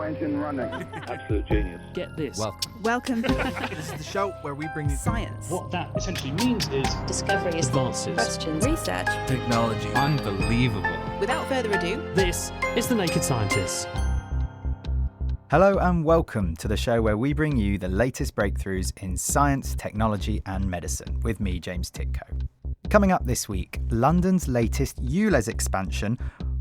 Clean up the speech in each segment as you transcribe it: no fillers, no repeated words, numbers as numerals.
turbo engine running. Absolute genius. Get this. Welcome. This is the show where we bring you Science. What that essentially means is discoveries, advances, Questions. Research. technology. Unbelievable. Without further ado, This is The Naked Scientists. Hello and welcome to the show where we bring you the latest breakthroughs in science, technology and medicine with me, James Titko. Coming up this week, London's latest ULEZ expansion.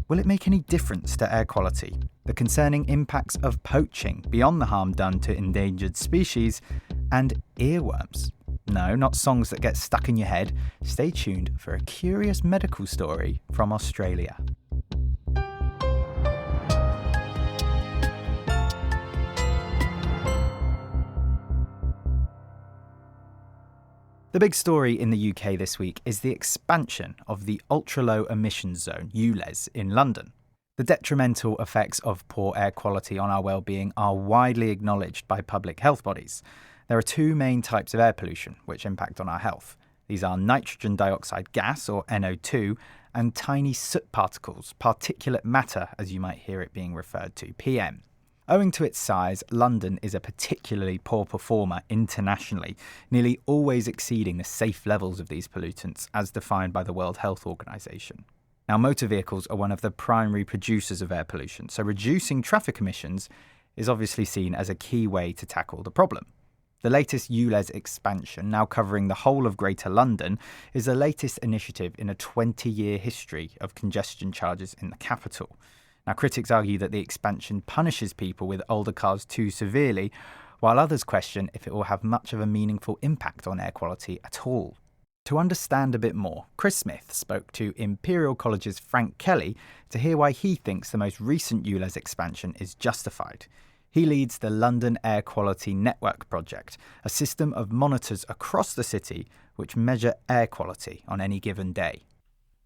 Will it make any difference to air quality? The concerning impacts of poaching beyond the harm done to endangered species, and earworms. No, not songs that get stuck in your head. Stay tuned for a curious medical story from Australia. The big story in the UK this week is the expansion of the ultra-low emissions zone, ULEZ, in London. The detrimental effects of poor air quality on our well-being are widely acknowledged by public health bodies. There are two main types of air pollution which impact on our health. These are nitrogen dioxide gas, or NO2, and tiny soot particles, particulate matter as you might hear it being referred to, PM. Owing to its size, London is a particularly poor performer internationally, nearly always exceeding the safe levels of these pollutants as defined by the World Health Organization. Now, motor vehicles are one of the primary producers of air pollution, so reducing traffic emissions is obviously seen as a key way to tackle the problem. The latest ULEZ expansion, now covering the whole of Greater London, is the latest initiative in a 20-year history of congestion charges in the capital. Now, critics argue that the expansion punishes people with older cars too severely, while others question if it will have much of a meaningful impact on air quality at all. To understand a bit more, Chris Smith spoke to Imperial College's Frank Kelly to hear why he thinks the most recent ULEZ expansion is justified. He leads the London Air Quality Network project, a system of monitors across the city which measure air quality on any given day.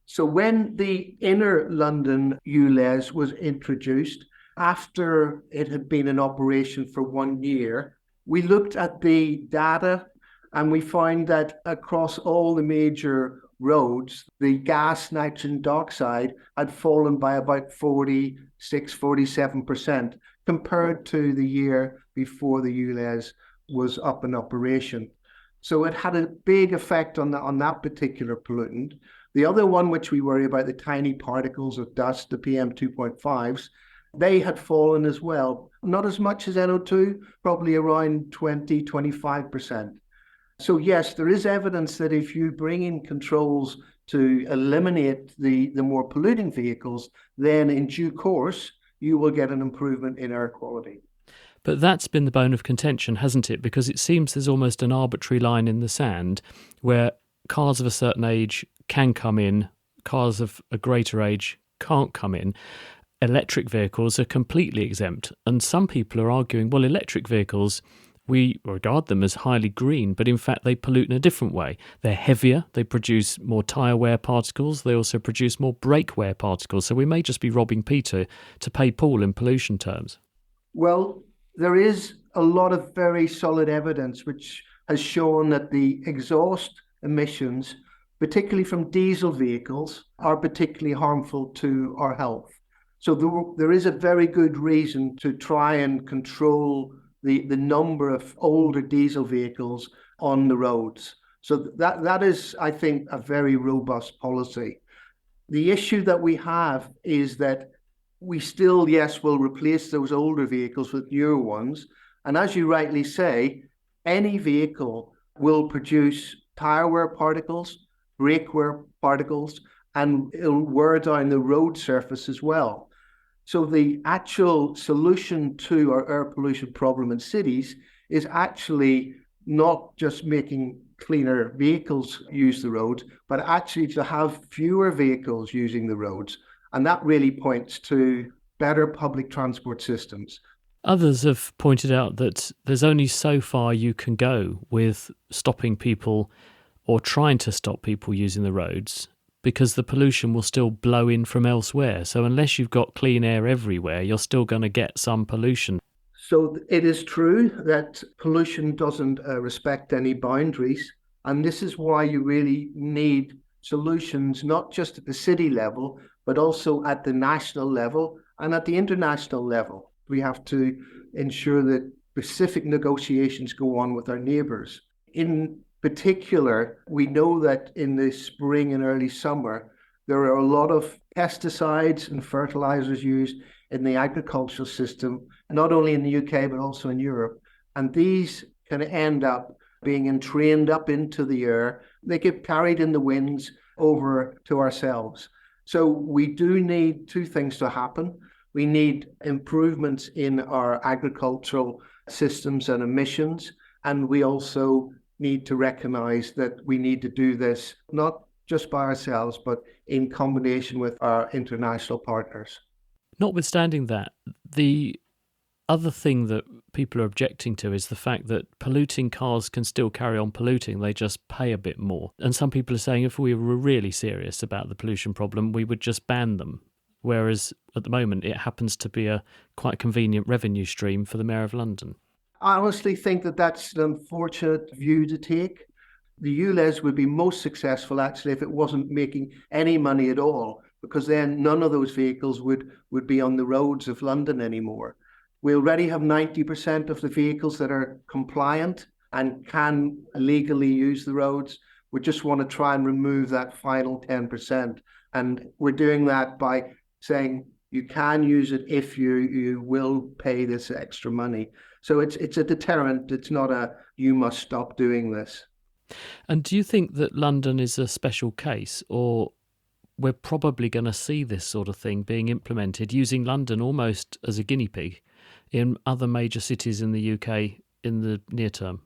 So when the inner London ULEZ was introduced, after it had been in operation for 1 year, we looked at the data and we found that across all the major roads, the gas nitrogen dioxide had fallen by about 47% compared to the year before the ULEZ was up in operation. So it had a big effect on that particular pollutant. The other one, which we worry about, the tiny particles of dust, the PM 2.5s, they had fallen as well. Not as much as NO2, probably around 20-25%. So yes, there is evidence that if you bring in controls to eliminate the more polluting vehicles, then in due course, you will get an improvement in air quality. But that's been the bone of contention, hasn't it? Because it seems there's almost an arbitrary line in the sand where cars of a certain age can come in, cars of a greater age can't come in. Electric vehicles are completely exempt. And some people are arguing, well, electric vehicles, we regard them as highly green, but in fact they pollute in a different way. They're heavier, they produce more tyre wear particles, they also produce more brake wear particles. So we may just be robbing Peter to pay Paul in pollution terms. Well, there is a lot of very solid evidence which has shown that the exhaust emissions, particularly from diesel vehicles, are particularly harmful to our health. So there is a very good reason to try and control the number of older diesel vehicles on the roads. So that is, I think, a very robust policy. The issue that we have is that we still, yes, will replace those older vehicles with newer ones. And as you rightly say, any vehicle will produce tyre wear particles, brake wear particles, and it'll wear down the road surface as well. So the actual solution to our air pollution problem in cities is actually not just making cleaner vehicles use the roads, but actually to have fewer vehicles using the roads. And that really points to better public transport systems. Others have pointed out that there's only so far you can go with stopping people or trying to stop people using the roads, because the pollution will still blow in from elsewhere. So unless you've got clean air everywhere, you're still going to get some pollution. So it is true that pollution doesn't respect any boundaries. And this is why you really need solutions, not just at the city level, but also at the national level and at the international level. We have to ensure that specific negotiations go on with our neighbours. In particular, we know that in the spring and early summer, there are a lot of pesticides and fertilizers used in the agricultural system, not only in the UK, but also in Europe. And these can end up being entrained up into the air. They get carried in the winds over to ourselves. So we do need two things to happen. We need improvements in our agricultural systems and emissions. And we also need to recognize that we need to do this not just by ourselves, but in combination with our international partners. Notwithstanding that, the other thing that people are objecting to is the fact that polluting cars can still carry on polluting, they just pay a bit more. And some people are saying if we were really serious about the pollution problem, we would just ban them. Whereas at the moment, it happens to be a quite convenient revenue stream for the Mayor of London. I honestly think that that's an unfortunate view to take. The ULEZ would be most successful actually if it wasn't making any money at all, because then none of those vehicles would be on the roads of London anymore. We already have 90% of the vehicles that are compliant and can legally use the roads. We just want to try and remove that final 10%. And we're doing that by saying you can use it if you will pay this extra money. So it's a deterrent. It's not a you must stop doing this. And do you think that London is a special case, or we're probably going to see this sort of thing being implemented, using London almost as a guinea pig in other major cities in the UK in the near term?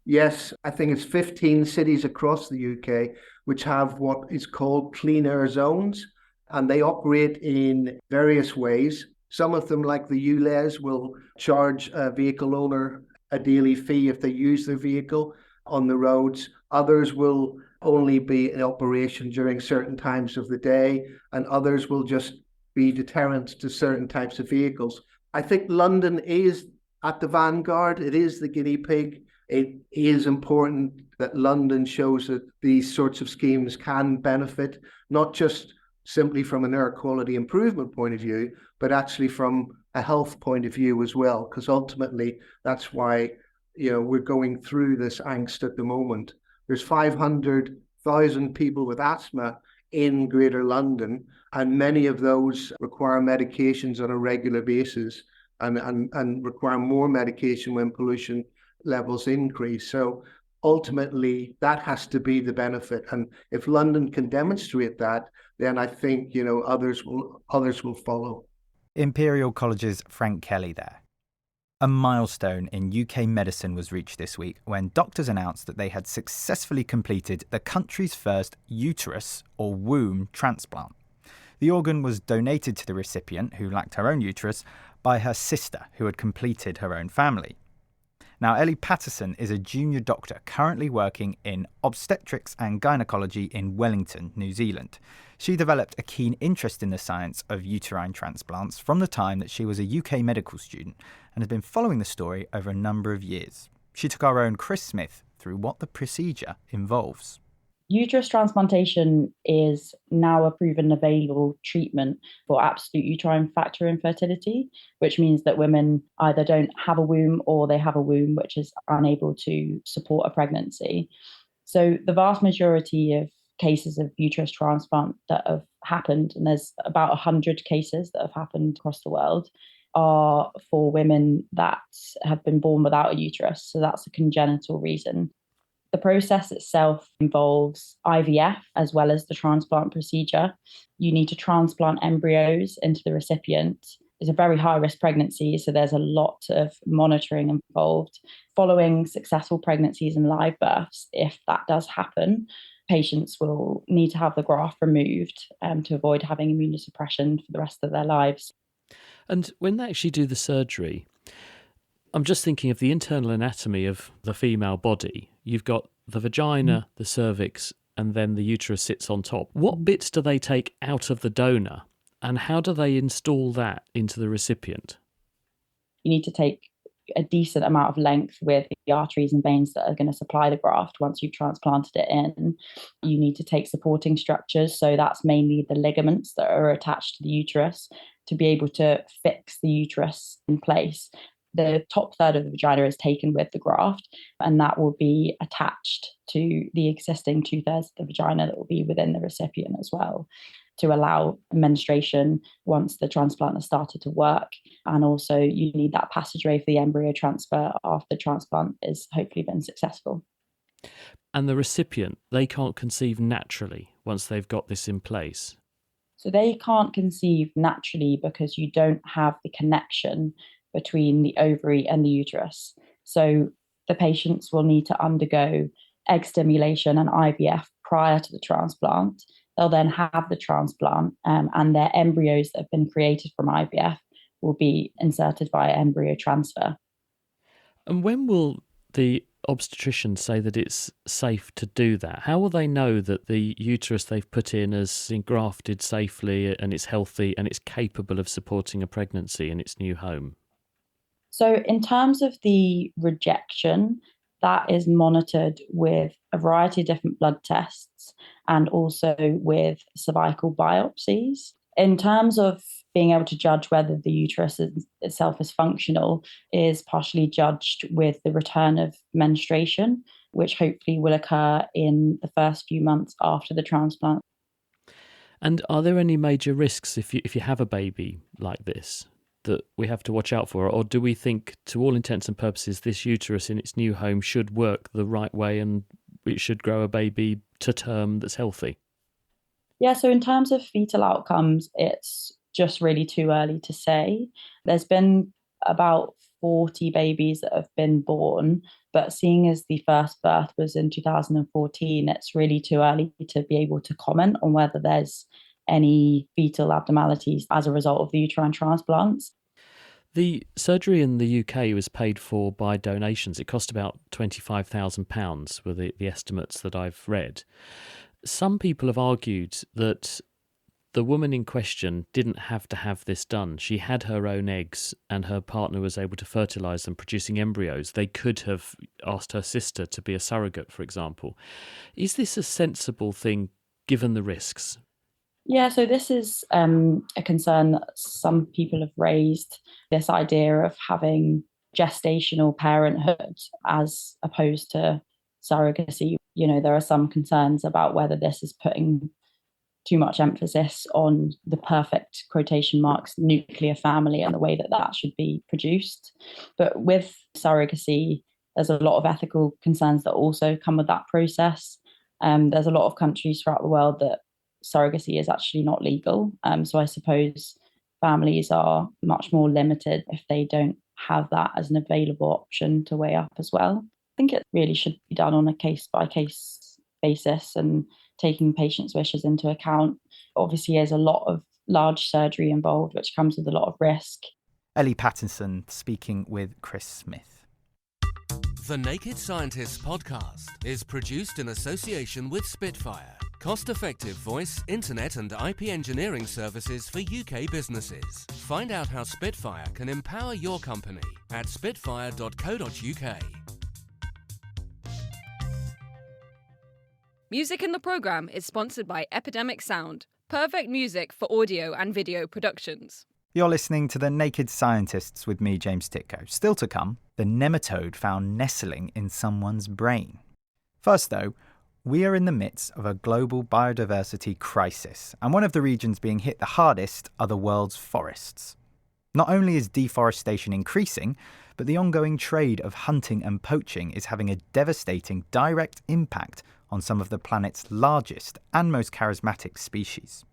Yes, I think it's 15 cities across the UK which have what is called clean air zones, and they operate in various ways. Some of them, like the ULEZ, will charge a vehicle owner a daily fee if they use their vehicle on the roads. Others will only be in operation during certain times of the day, and others will just be deterrents to certain types of vehicles. I think London is at the vanguard. It is the guinea pig. It is important that London shows that these sorts of schemes can benefit, not just simply from an air quality improvement point of view, but actually from a health point of view as well, because ultimately that's why we're going through this angst at the moment. There's 500,000 people with asthma in Greater London, and many of those require medications on a regular basis and require more medication when pollution levels increase. So ultimately, that has to be the benefit. And if London can demonstrate that, then I think others will follow. Imperial College's Frank Kelly there. A milestone in UK medicine was reached this week when doctors announced that they had successfully completed the country's first uterus or womb transplant. The organ was donated to the recipient, who lacked her own uterus, by her sister, who had completed her own family. Now, Ellie Patterson is a junior doctor currently working in obstetrics and gynecology in Wellington, New Zealand. She developed a keen interest in the science of uterine transplants from the time that she was a UK medical student and has been following the story over a number of years. She took our own Chris Smith through what the procedure involves. Uterus transplantation is now a proven available treatment for absolute uterine factor infertility, which means that women either don't have a womb or they have a womb which is unable to support a pregnancy. So the vast majority of cases of uterus transplant that have happened, and there's about 100 cases that have happened across the world, are for women that have been born without a uterus. So that's a congenital reason. The process itself involves IVF as well as the transplant procedure. You need to transplant embryos into the recipient. It's a very high-risk pregnancy, so there's a lot of monitoring involved. Following successful pregnancies and live births, if that does happen, patients will need to have the graft removed to avoid having immunosuppression for the rest of their lives. And when they actually do the surgery, I'm just thinking of the internal anatomy of the female body. You've got the vagina, the cervix, and then the uterus sits on top. What bits do they take out of the donor, and how do they install that into the recipient? You need to take a decent amount of length with the arteries and veins that are going to supply the graft once you've transplanted it in. You need to take supporting structures, so that's mainly the ligaments that are attached to the uterus, to be able to fix the uterus in place. The top third of the vagina is taken with the graft, and that will be attached to the existing 2/3 of the vagina that will be within the recipient as well, to allow menstruation once the transplant has started to work. And also you need that passageway for the embryo transfer after the transplant is hopefully been successful. And the recipient, they can't conceive naturally once they've got this in place. So they can't conceive naturally because you don't have the connection between the ovary and the uterus. So the patients will need to undergo egg stimulation and IVF prior to the transplant. They'll then have the transplant, and their embryos that have been created from IVF will be inserted via embryo transfer. And when will the obstetrician say that it's safe to do that? How will they know that the uterus they've put in has engrafted safely and it's healthy and it's capable of supporting a pregnancy in its new home? So in terms of the rejection, that is monitored with a variety of different blood tests and also with cervical biopsies. In terms of being able to judge whether the uterus itself is functional, is partially judged with the return of menstruation, which hopefully will occur in the first few months after the transplant. And are there any major risks if you have a baby like this that we have to watch out for? Or do we think, to all intents and purposes, this uterus in its new home should work the right way and it should grow a baby to term that's healthy? Yeah, so in terms of fetal outcomes, it's just really too early to say. There's been about 40 babies that have been born, but seeing as the first birth was in 2014, it's really too early to be able to comment on whether there's any fetal abnormalities as a result of the uterine transplants. The surgery in the UK was paid for by donations. It cost about £25,000 were the estimates that I've read. Some people have argued that the woman in question didn't have to have this done. She had her own eggs and her partner was able to fertilise them, producing embryos. They could have asked her sister to be a surrogate, for example. Is this a sensible thing given the risks? Yeah, so this is a concern that some people have raised, this idea of having gestational parenthood as opposed to surrogacy. You know, there are some concerns about whether this is putting too much emphasis on the perfect, quotation marks, nuclear family and the way that that should be produced. But with surrogacy, there's a lot of ethical concerns that also come with that process. There's a lot of countries throughout the world that surrogacy is actually not legal. So I suppose families are much more limited if they don't have that as an available option to weigh up as well. I think it really should be done on a case-by-case basis and taking patients' wishes into account. Obviously, there's a lot of large surgery involved, which comes with a lot of risk. Ellie Pattinson speaking with Chris Smith. The Naked Scientists podcast is produced in association with Spitfire, cost-effective voice, internet and IP engineering services for UK businesses. Find out how Spitfire can empower your company at spitfire.co.uk. Music in the programme is sponsored by Epidemic Sound, perfect music for audio and video productions. You're listening to The Naked Scientists with me, James Titko. Still to come, the nematode found nestling in someone's brain. First though, we are in the midst of a global biodiversity crisis, and one of the regions being hit the hardest are the world's forests. Not only is deforestation increasing, but the ongoing trade of hunting and poaching is having a devastating direct impact on some of the planet's largest and most charismatic species.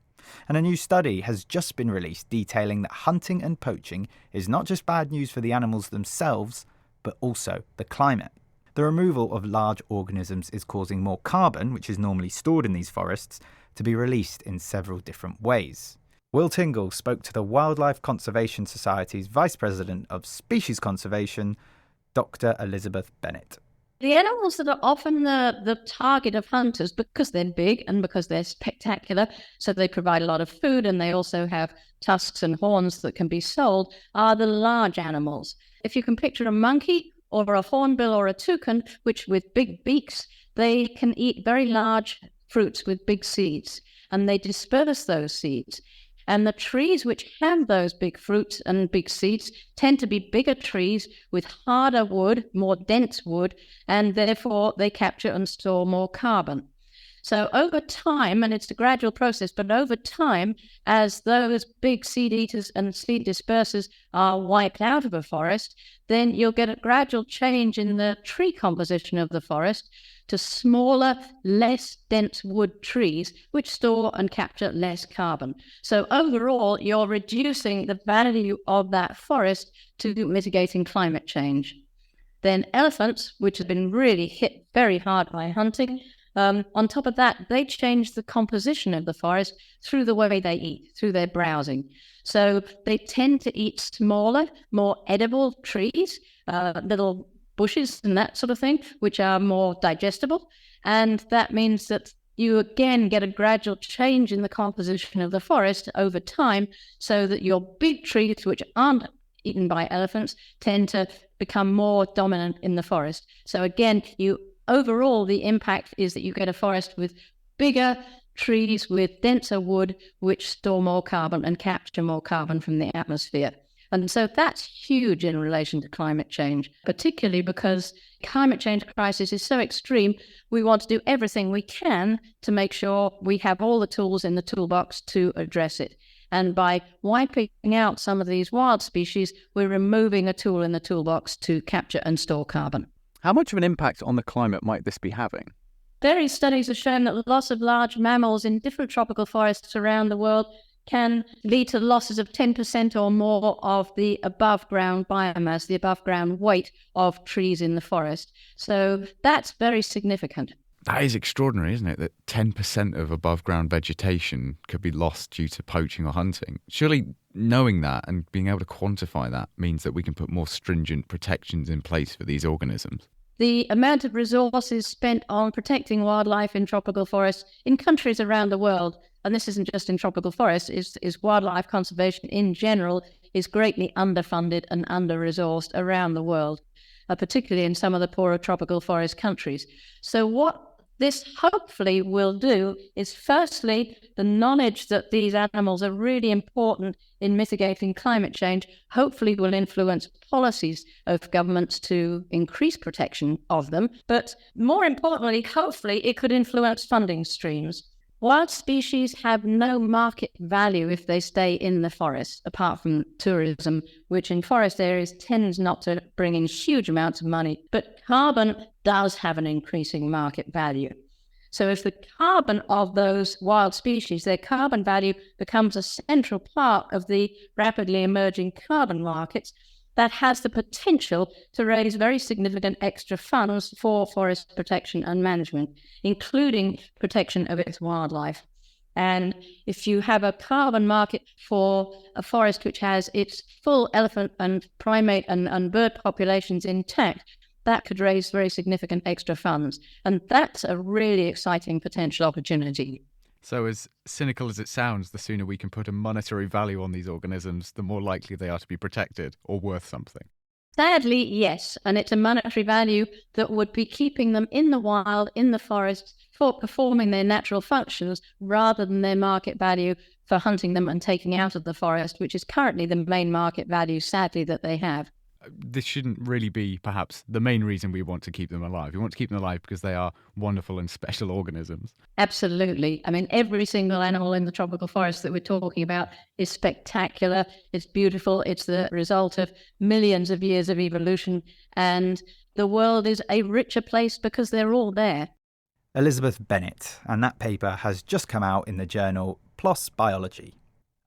And a new study has just been released detailing that hunting and poaching is not just bad news for the animals themselves, but also the climate. The removal of large organisms is causing more carbon, which is normally stored in these forests, to be released in several different ways. Will Tingle spoke to the Wildlife Conservation Society's Vice President of Species Conservation, Dr. Elizabeth Bennett. The animals that are often the target of hunters because they're big and because they're spectacular, so they provide a lot of food and they also have tusks and horns that can be sold, are the large animals. If you can picture a monkey or a hornbill or a toucan, which with big beaks, they can eat very large fruits with big seeds, and they disperse those seeds. And the trees which have those big fruits and big seeds tend to be bigger trees with harder wood, more dense wood, and therefore they capture and store more carbon. So over time, and it's a gradual process, but over time, as those big seed eaters and seed dispersers are wiped out of a forest, then you'll get a gradual change in the tree composition of the forest to smaller, less dense wood trees, which store and capture less carbon. So overall, you're reducing the value of that forest to mitigating climate change. Then elephants, which have been really hit very hard by hunting, on top of that, they change the composition of the forest through the way they eat, through their browsing. So they tend to eat smaller, more edible trees, little bushes and that sort of thing, which are more digestible. And that means that you again get a gradual change in the composition of the forest over time, so that your big trees, which aren't eaten by elephants, tend to become more dominant in the forest. So again, overall, the impact is that you get a forest with bigger trees with denser wood, which store more carbon and capture more carbon from the atmosphere. And so that's huge in relation to climate change, particularly because climate change crisis is so extreme. We want to do everything we can to make sure we have all the tools in the toolbox to address it. And by wiping out some of these wild species, we're removing a tool in the toolbox to capture and store carbon. How much of an impact on the climate might this be having? Various studies have shown that the loss of large mammals in different tropical forests around the world can lead to losses of 10% or more of the above-ground biomass, the above-ground weight of trees in the forest. So that's very significant. That is extraordinary, isn't it? That 10% of above-ground vegetation could be lost due to poaching or hunting. Surely knowing that and being able to quantify that means that we can put more stringent protections in place for these organisms. The amount of resources spent on protecting wildlife in tropical forests in countries around the world, and this isn't just in tropical forests, is wildlife conservation in general, is greatly underfunded and under-resourced around the world, particularly in some of the poorer tropical forest countries. So what this hopefully will do is, firstly, the knowledge that these animals are really important in mitigating climate change hopefully will influence policies of governments to increase protection of them. But more importantly, hopefully, it could influence funding streams. Wild species have no market value if they stay in the forest, apart from tourism, which in forest areas tends not to bring in huge amounts of money. But carbon does have an increasing market value. So if the carbon of those wild species, their carbon value becomes a central part of the rapidly emerging carbon markets, that has the potential to raise very significant extra funds for forest protection and management, including protection of its wildlife. And if you have a carbon market for a forest which has its full elephant and primate and bird populations intact, that could raise very significant extra funds. And that's a really exciting potential opportunity. So as cynical as it sounds, the sooner we can put a monetary value on these organisms, the more likely they are to be protected or worth something. Sadly, yes. And it's a monetary value that would be keeping them in the wild, in the forest, for performing their natural functions, rather than their market value for hunting them and taking out of the forest, which is currently the main market value, sadly, that they have. This shouldn't really be perhaps the main reason we want to keep them alive. We want to keep them alive because they are wonderful and special organisms. Absolutely. I mean, every single animal in the tropical forest that we're talking about is spectacular. It's beautiful. It's the result of millions of years of evolution. And the world is a richer place because they're all there. Elizabeth Bennett, and that paper has just come out in the journal PLOS Biology.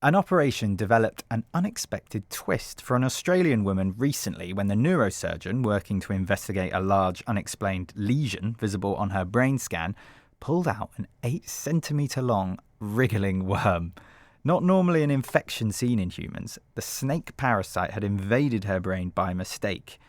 An operation developed an unexpected twist for an Australian woman recently when the neurosurgeon working to investigate a large unexplained lesion visible on her brain scan pulled out an 8-centimetre long wriggling worm. Not normally an infection seen in humans, the snake parasite had invaded her brain by mistake.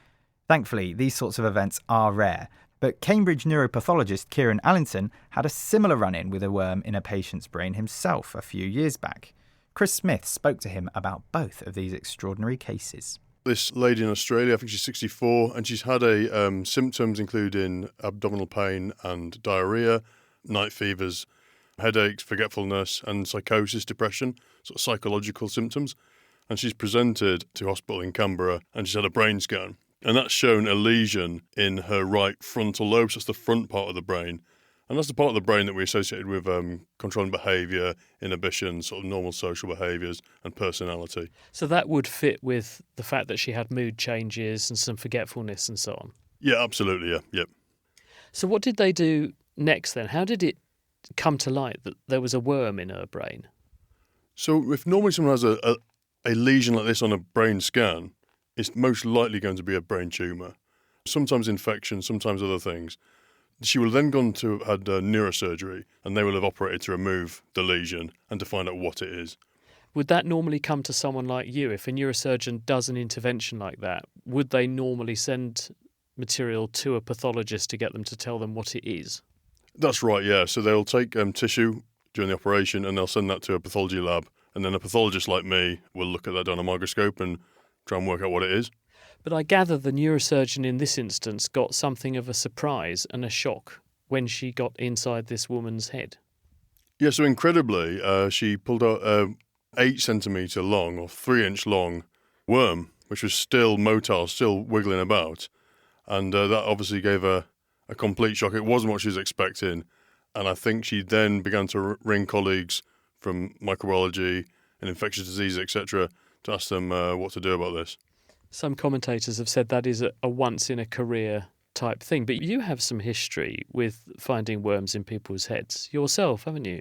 Thankfully, these sorts of events are rare, but Cambridge neuropathologist Kieran Allinson had a similar run-in with a worm in a patient's brain himself a few years back. Chris Smith spoke to him about both of these extraordinary cases. This lady in Australia, I think she's 64, and she's had symptoms including abdominal pain and diarrhoea, night fevers, headaches, forgetfulness, and psychosis, depression, sort of psychological symptoms. And she's presented to hospital in Canberra and she's had a brain scan. And that's shown a lesion in her right frontal lobe, so that's the front part of the brain. And that's the part of the brain that we associated with controlling behaviour, inhibition, sort of normal social behaviours and personality. So that would fit with the fact that she had mood changes and some forgetfulness and so on? Yeah, absolutely, yeah. Yep. So what did they do next then? How did it come to light that there was a worm in her brain? So if normally someone has a lesion like this on a brain scan, it's most likely going to be a brain tumour. Sometimes infection, sometimes other things. She will then gone to had neurosurgery and they will have operated to remove the lesion and to find out what it is. Would that normally come to someone like you? If a neurosurgeon does an intervention like that, would they normally send material to a pathologist to get them to tell them what it is? That's right, yeah. So they'll take tissue during the operation and they'll send that to a pathology lab. And then a pathologist like me will look at that on a microscope and try and work out what it is. But I gather the neurosurgeon in this instance got something of a surprise and a shock when she got inside this woman's head. Yeah, so incredibly, she pulled out a 8 centimetre long or 3-inch long worm, which was still motile, still wiggling about. And that obviously gave her a complete shock. It wasn't what she was expecting. And I think she then began to ring colleagues from microbiology and infectious diseases, etc., to ask them what to do about this. Some commentators have said that is a once-in-a-career type thing, but you have some history with finding worms in people's heads yourself, haven't you?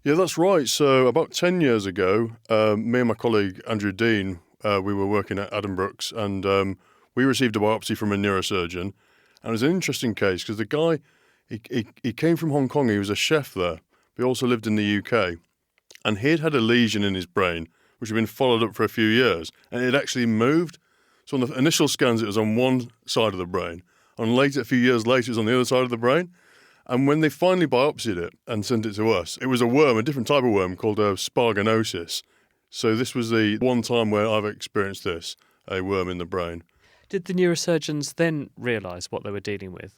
Yeah, that's right. So about 10 years ago, me and my colleague Andrew Dean, we were working at Addenbrooke's and we received a biopsy from a neurosurgeon. And it was an interesting case because the guy, he came from Hong Kong, he was a chef there, but he also lived in the UK. And he'd had a lesion in his brain, which had been followed up for a few years, and it actually moved. So on the initial scans, it was on one side of the brain. And later, a few years later, it was on the other side of the brain. And when they finally biopsied it and sent it to us, it was a worm, a different type of worm called sparganosis. So this was the one time where I've experienced this, a worm in the brain. Did the neurosurgeons then realise what they were dealing with?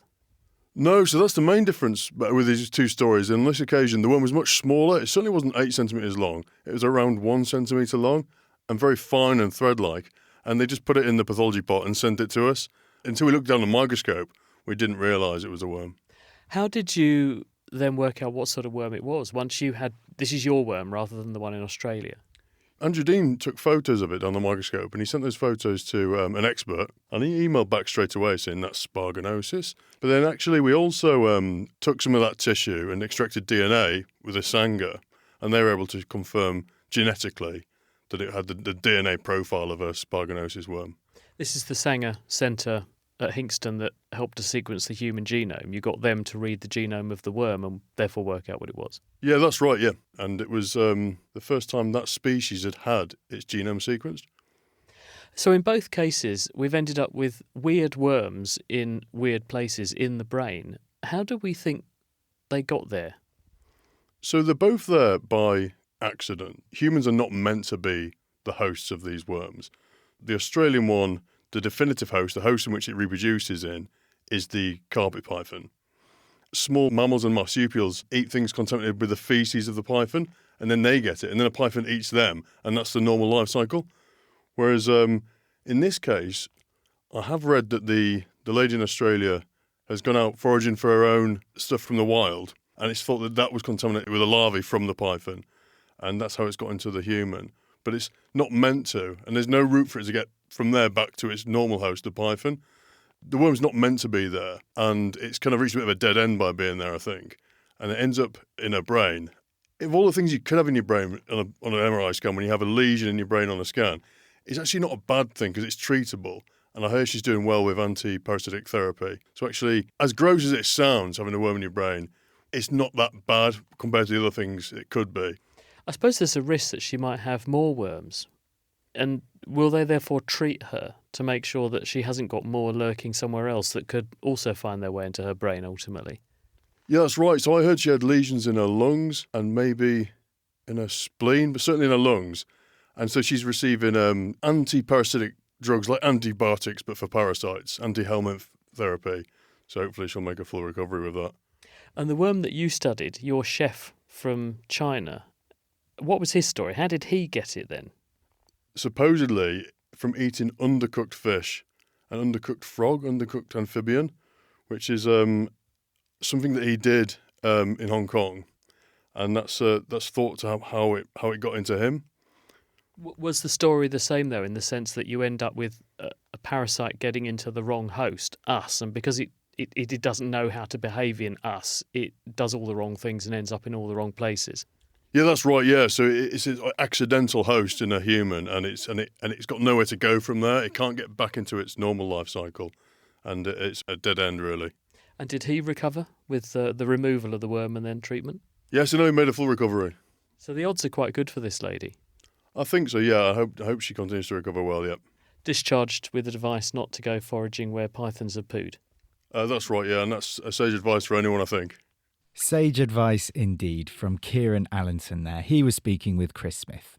No, so that's the main difference with these two stories. On this occasion, the worm was much smaller. It certainly wasn't 8 centimetres long. It was around 1 centimetre long and very fine and thread-like. And they just put it in the pathology pot and sent it to us. Until we looked down the microscope, we didn't realise it was a worm. How did you then work out what sort of worm it was once you had, this is your worm rather than the one in Australia? Andrew Dean took photos of it on the microscope and he sent those photos to an expert and he emailed back straight away saying that's sparganosis. But then actually we also took some of that tissue and extracted DNA with a Sanger and they were able to confirm genetically that it had the DNA profile of a sparganosis worm. This is the Sanger Centre at Hinxton that helped to sequence the human genome. You got them to read the genome of the worm and therefore work out what it was. Yeah, that's right, yeah. And it was the first time that species had its genome sequenced. So in both cases, we've ended up with weird worms in weird places in the brain. How do we think they got there? So they're both there by accident. Humans are not meant to be the hosts of these worms. The Australian one, the definitive host, the host in which it reproduces in, is the carpet python. Small mammals and marsupials eat things contaminated with the feces of the python, and then they get it, and then a python eats them, and that's the normal life cycle. Whereas in this case, I have read that the lady in Australia has gone out foraging for her own stuff from the wild, and it's thought that that was contaminated with a larvae from the python, and that's how it's got into the human. But it's not meant to, and there's no route for it to get from there back to its normal host, the python. The worm's not meant to be there, and it's kind of reached a bit of a dead end by being there, I think. And it ends up in her brain. Of all the things you could have in your brain on an MRI scan, when you have a lesion in your brain on a scan, it's actually not a bad thing because it's treatable. And I hear she's doing well with anti-parasitic therapy. So actually, as gross as it sounds, having a worm in your brain, it's not that bad compared to the other things it could be. I suppose there's a risk that she might have more worms. And will they therefore treat her to make sure that she hasn't got more lurking somewhere else that could also find their way into her brain ultimately? Yeah, that's right. So I heard she had lesions in her lungs and maybe in her spleen, but certainly in her lungs. And so she's receiving anti-parasitic drugs like antibiotics, but for parasites, anti-helminth therapy. So hopefully she'll make a full recovery with that. And the worm that you studied, your chef from China. What was his story? How did he get it then? Supposedly from eating undercooked fish, an undercooked frog, undercooked amphibian, which is something that he did in Hong Kong, and that's thought to have how it got into him. Was the story the same, though, in the sense that you end up with a parasite getting into the wrong host, us, and because it doesn't know how to behave in us, it does all the wrong things and ends up in all the wrong places? Yeah, that's right. Yeah, so it's an accidental host in a human, and it's got nowhere to go from there. It can't get back into its normal life cycle, and it's a dead end, really. And did he recover with the removal of the worm and then treatment? Yes, he made a full recovery. So the odds are quite good for this lady. I think so. Yeah, I hope she continues to recover well. Yeah. Discharged with advice not to go foraging where pythons have pooed. That's right. Yeah, and that's a sage advice for anyone, I think. Sage advice indeed from Kieran Allenson there. He was speaking with Chris Smith.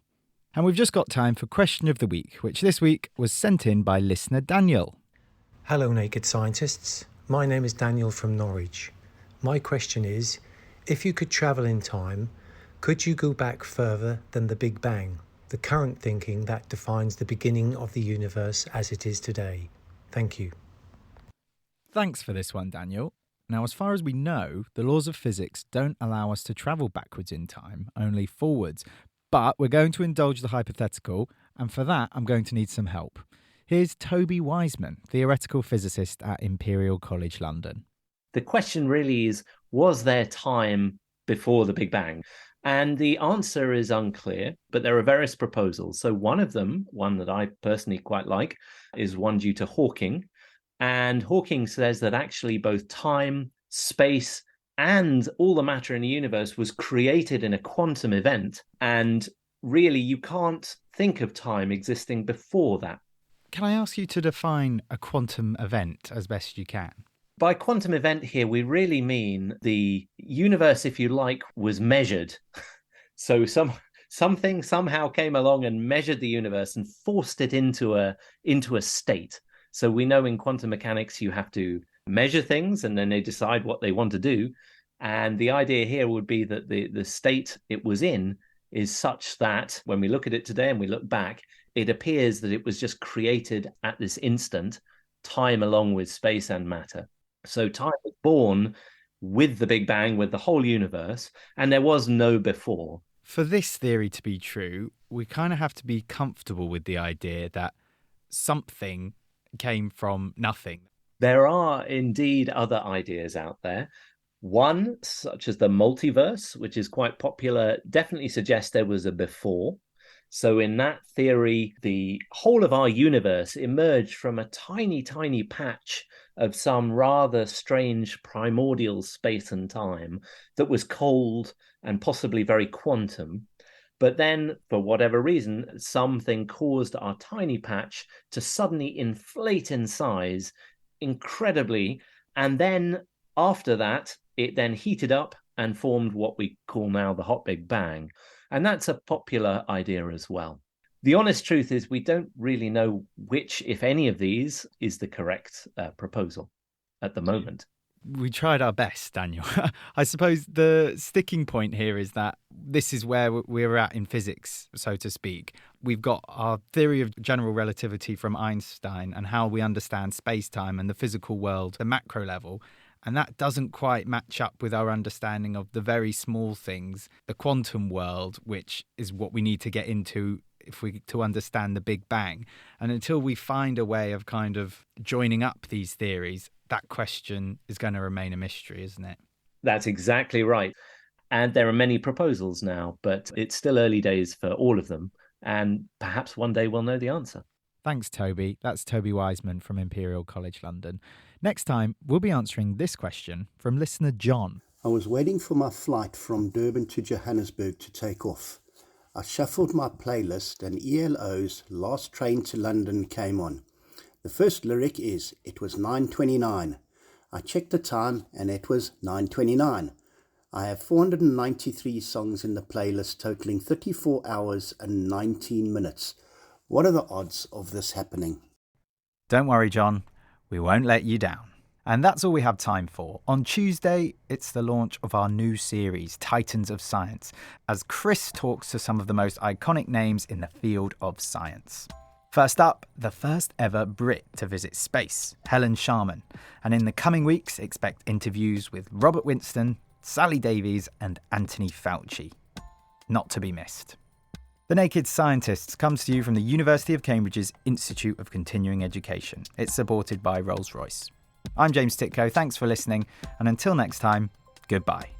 And we've just got time for Question of the Week, which this week was sent in by listener Daniel. Hello, Naked Scientists. My name is Daniel from Norwich. My question is, if you could travel in time, could you go back further than the Big Bang, the current thinking that defines the beginning of the universe as it is today? Thank you. Thanks for this one, Daniel. Now, as far as we know, the laws of physics don't allow us to travel backwards in time, only forwards. But we're going to indulge the hypothetical, and for that, I'm going to need some help. Here's Toby Wiseman, theoretical physicist at Imperial College London. The question really is, was there time before the Big Bang? And the answer is unclear, but there are various proposals. So one of them, one that I personally quite like, is one due to Hawking. And Hawking says that actually both time, space, and all the matter in the universe was created in a quantum event. And really, you can't think of time existing before that. Can I ask you to define a quantum event as best you can? By quantum event here, we really mean the universe, if you like, was measured. So something somehow came along and measured the universe and forced it into a state. So we know in quantum mechanics, you have to measure things and then they decide what they want to do. And the idea here would be that the state it was in is such that when we look at it today and we look back, it appears that it was just created at this instant, time along with space and matter. So time was born with the Big Bang, with the whole universe, and there was no before. For this theory to be true, we kind of have to be comfortable with the idea that something came from nothing. There are indeed other ideas out there. One, such as the multiverse, which is quite popular, definitely suggests there was a before. So in that theory, the whole of our universe emerged from a tiny, tiny patch of some rather strange primordial space and time that was cold and possibly very quantum. But then, for whatever reason, something caused our tiny patch to suddenly inflate in size incredibly. And then after that, it then heated up and formed what we call now the hot Big Bang. And that's a popular idea as well. The honest truth is we don't really know which, if any of these, is the correct proposal at the moment. We tried our best, Daniel. I suppose the sticking point here is that this is where we're at in physics, so to speak. We've got our theory of general relativity from Einstein and how we understand space-time and the physical world, the macro level. And that doesn't quite match up with our understanding of the very small things, the quantum world, which is what we need to get into to understand the Big Bang. And until we find a way of kind of joining up these theories, that question is going to remain a mystery, isn't it? That's exactly right. And there are many proposals now, but it's still early days for all of them. And perhaps one day we'll know the answer. Thanks, Toby. That's Toby Wiseman from Imperial College London. Next time, we'll be answering this question from listener John. I was waiting for my flight from Durban to Johannesburg to take off. I shuffled my playlist and ELO's Last Train to London came on. The first lyric is, "It was 9:29. I checked the time and it was 9:29. I have 493 songs in the playlist totaling 34 hours and 19 minutes. What are the odds of this happening?" Don't worry, John. We won't let you down. And that's all we have time for. On Tuesday, it's the launch of our new series, Titans of Science, as Chris talks to some of the most iconic names in the field of science. First up, the first ever Brit to visit space, Helen Sharman. And in the coming weeks, expect interviews with Robert Winston, Sally Davies and Anthony Fauci. Not to be missed. The Naked Scientists comes to you from the University of Cambridge's Institute of Continuing Education. It's supported by Rolls-Royce. I'm James Titko, thanks for listening, and until next time, goodbye.